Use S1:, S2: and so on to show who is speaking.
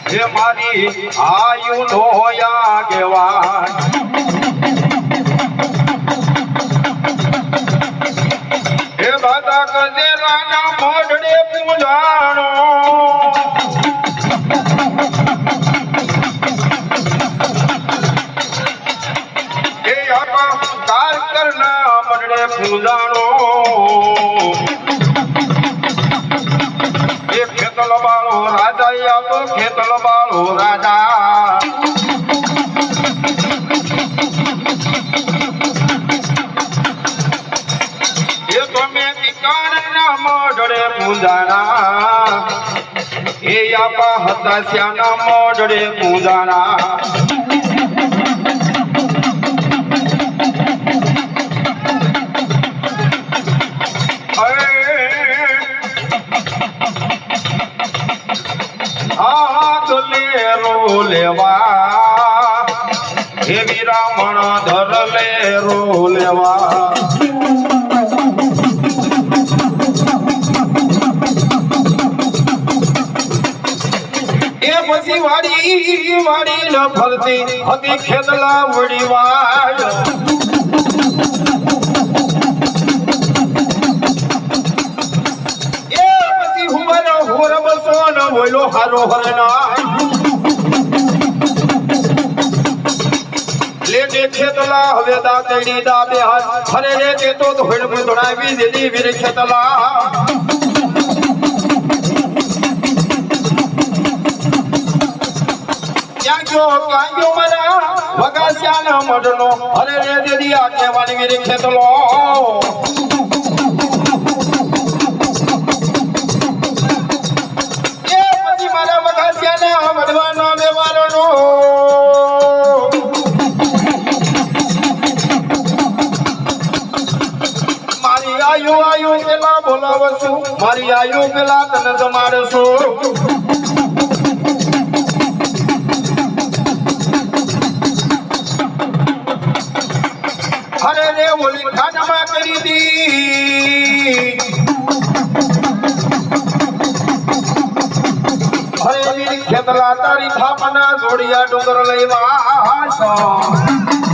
S1: હે મારી આયુ નો આગેવાન હે દાદા ગજેરાના મોઢડે પૂજાણો હે આપા કાલ કરના મોઢડે પૂજાણો ખેતલ બાળો રાજા આવતો ખેતલ બાળો રાજા એ તમે પિકારના મોઢડે પૂંજાણા એ આપા હતા શ્યાના મોઢડે પૂંજાણા લેવા હે વિરામણ ધર લે રો લેવા એ પછી વાડી વાડી ન ફરતી હતી ખેતલા વડી વાડ એ પછી હુમર હોર બસો ન બોલો હારો હરના લેતે ખેતલા હવે દાતડી દાબે હાથ હરે રે તે તો ધોડ ધોડાવી દીધી વીર ખેતલા ક્યાં મરા વગાસ્યાના મઢનો હરે રે દીદી આ કહેવાની વીર ખેતલો એ પછી મારા વગાસ્યાના મઢવાનો વ્યવહારનો આયુ પેલા બોલાવશું મારી આયુ પેલા તને જમાડશું અરે રે ઓલી ખાનામાં કરી દી અરે વીર ખેતલા તારી થાપના જોડિયા ડુંગર લઈ વા